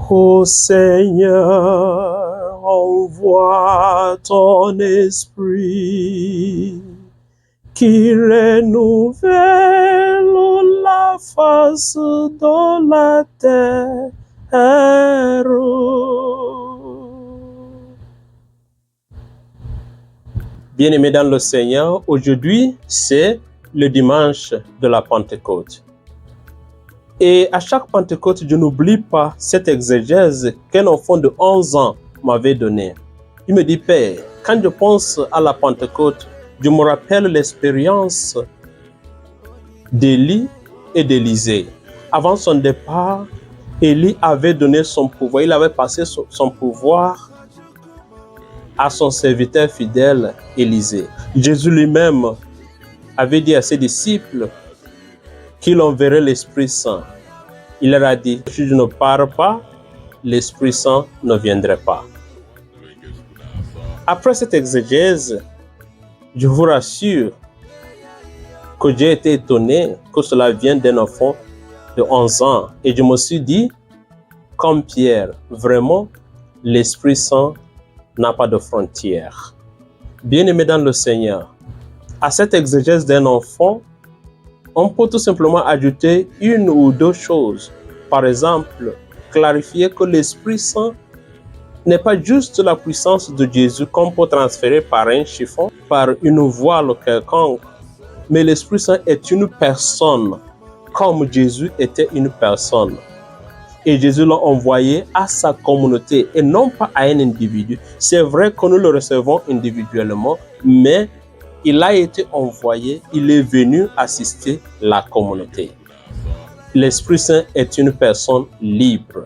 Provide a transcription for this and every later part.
Ô Seigneur, envoie ton esprit qui renouvelle la face de la terre. Bien-aimés dans le Seigneur, aujourd'hui, c'est le dimanche de la Pentecôte. Et à chaque Pentecôte, je n'oublie pas cette exégèse qu'un enfant de 11 ans m'avait donnée. Il me dit, Père, quand je pense à la Pentecôte, je me rappelle l'expérience d'Élie et d'Élisée. Avant son départ, Élie avait donné son pouvoir, il avait passé son pouvoir à son serviteur fidèle Élisée. Jésus lui-même avait dit à ses disciples qu'il enverrait l'Esprit Saint. Il leur a dit, si je ne pars pas, l'Esprit Saint ne viendrait pas. Après cette exégèse, je vous rassure que j'ai été étonné que cela vienne d'un enfant de 11 ans. Et je me suis dit, comme Pierre, vraiment, l'Esprit Saint n'a pas de frontières. Bien-aimés dans le Seigneur, à cette exégèse d'un enfant, on peut tout simplement ajouter une ou deux choses. Par exemple, clarifier que l'Esprit Saint n'est pas juste la puissance de Jésus qu'on peut transférer par un chiffon, par une voile quelconque, mais l'Esprit Saint est une personne, comme Jésus était une personne. Et Jésus l'a envoyé à sa communauté et non pas à un individu. C'est vrai que nous le recevons individuellement, mais il a été envoyé, il est venu assister la communauté. L'Esprit Saint est une personne libre.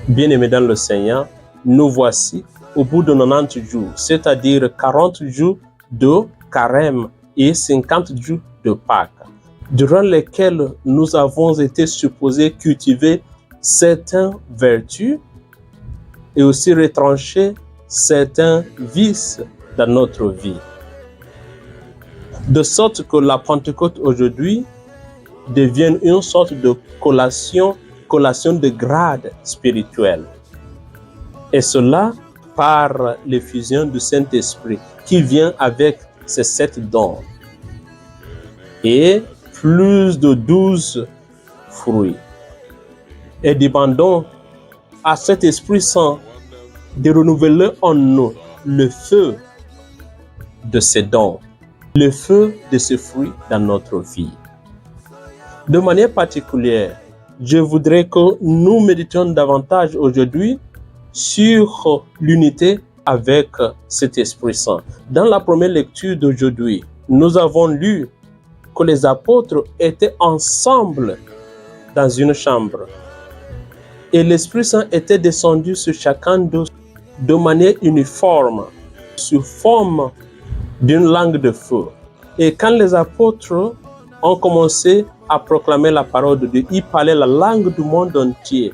Bien-aimés dans le Seigneur, nous voici au bout de 90 jours, c'est-à-dire 40 jours de carême et 50 jours de Pâques, durant lesquels nous avons été supposés cultiver certaines vertus et aussi retrancher certains vices dans notre vie. De sorte que la Pentecôte aujourd'hui devienne une sorte de collation de grade spirituel. Et cela par l'effusion du Saint-Esprit qui vient avec ces 7 dons et plus de 12 fruits. Et demandons à cet Esprit Saint de renouveler en nous le feu de ces dons, le feu de ces fruits dans notre vie. De manière particulière, je voudrais que nous méditions davantage aujourd'hui sur l'unité avec cet Esprit Saint. Dans la première lecture d'aujourd'hui, nous avons lu que les apôtres étaient ensemble dans une chambre et l'Esprit Saint était descendu sur chacun d'eux de manière uniforme, sous forme d'une langue de feu. Et quand les apôtres ont commencé à proclamer la parole de Dieu, ils parlaient la langue du monde entier,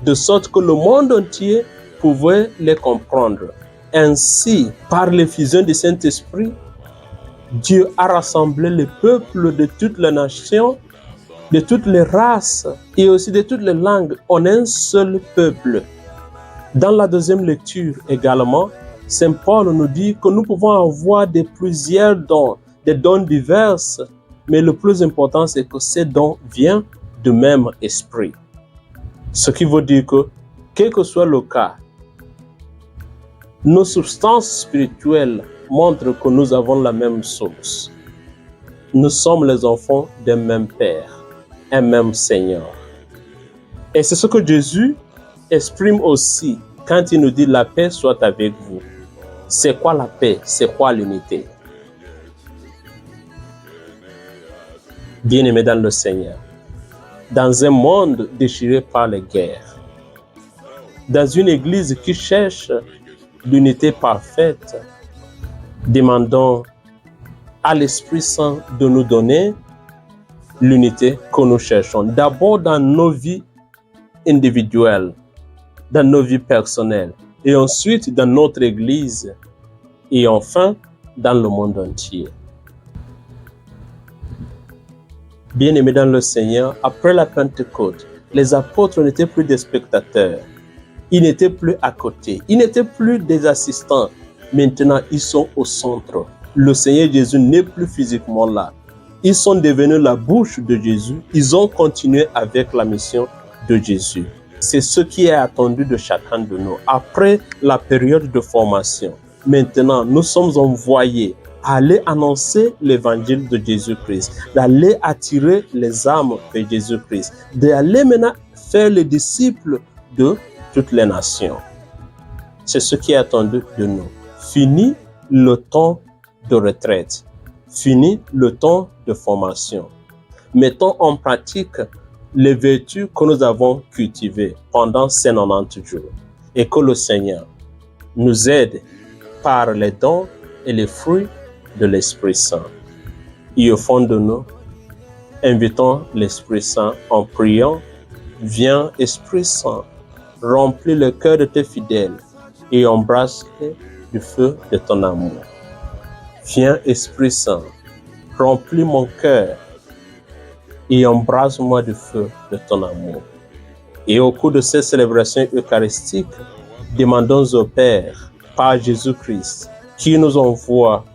de sorte que le monde entier pouvait les comprendre. Ainsi, par l'effusion du Saint-Esprit, Dieu a rassemblé les peuples de toutes les nations, de toutes les races et aussi de toutes les langues en un seul peuple. Dans la deuxième lecture également, Saint Paul nous dit que nous pouvons avoir plusieurs dons, des dons divers, mais le plus important c'est que ces dons viennent du même esprit. Ce qui veut dire que, quel que soit le cas, nos substances spirituelles montrent que nous avons la même source. Nous sommes les enfants d'un même Père, un même Seigneur. Et c'est ce que Jésus exprime aussi quand il nous dit la paix soit avec vous. C'est quoi la paix? C'est quoi l'unité? Bien-aimés dans le Seigneur, dans un monde déchiré par les guerres, dans une église qui cherche l'unité parfaite, demandons à l'Esprit Saint de nous donner l'unité que nous cherchons. D'abord dans nos vies individuelles, dans nos vies personnelles, et ensuite dans notre église, et enfin dans le monde entier. Bien-aimés dans le Seigneur, après la Pentecôte, Les apôtres n'étaient plus des spectateurs. Ils n'étaient plus à côté. Ils n'étaient plus des assistants. Maintenant, ils sont au centre. Le Seigneur Jésus n'est plus physiquement là. Ils sont devenus la bouche de Jésus. Ils ont continué avec la mission de Jésus. C'est ce qui est attendu de chacun de nous. Après la période de formation, maintenant, nous sommes envoyés à aller annoncer l'évangile de Jésus-Christ, d'aller attirer les âmes vers Jésus-Christ, d'aller maintenant faire les disciples de toutes les nations. C'est ce qui est attendu de nous. Fini le temps de retraite. Fini le temps de formation. Mettons en pratique les vertus que nous avons cultivées pendant ces 90 jours et que le Seigneur nous aide par les dons et les fruits de l'Esprit Saint. Et au fond de nous, invitons l'Esprit Saint en priant. Viens, Esprit Saint, remplis le cœur de tes fidèles et embrasse-les du feu de ton amour. Viens, Esprit Saint, remplis mon cœur et embrasse-moi du feu de ton amour. Et au cours de ces célébrations eucharistiques, demandons au Père, par Jésus-Christ, qui nous envoie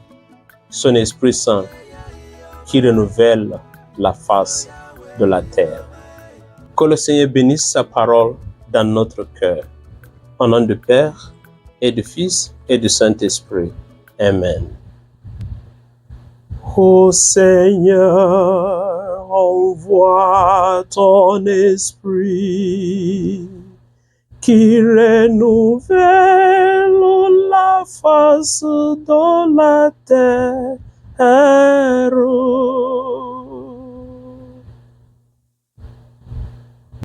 son Esprit Saint, qui renouvelle la face de la terre. Que le Seigneur bénisse sa parole dans notre cœur. Au nom du Père et du Fils et du Saint-Esprit. Amen. Ô Seigneur, envoie ton Esprit qui renouvelle la face de la terre.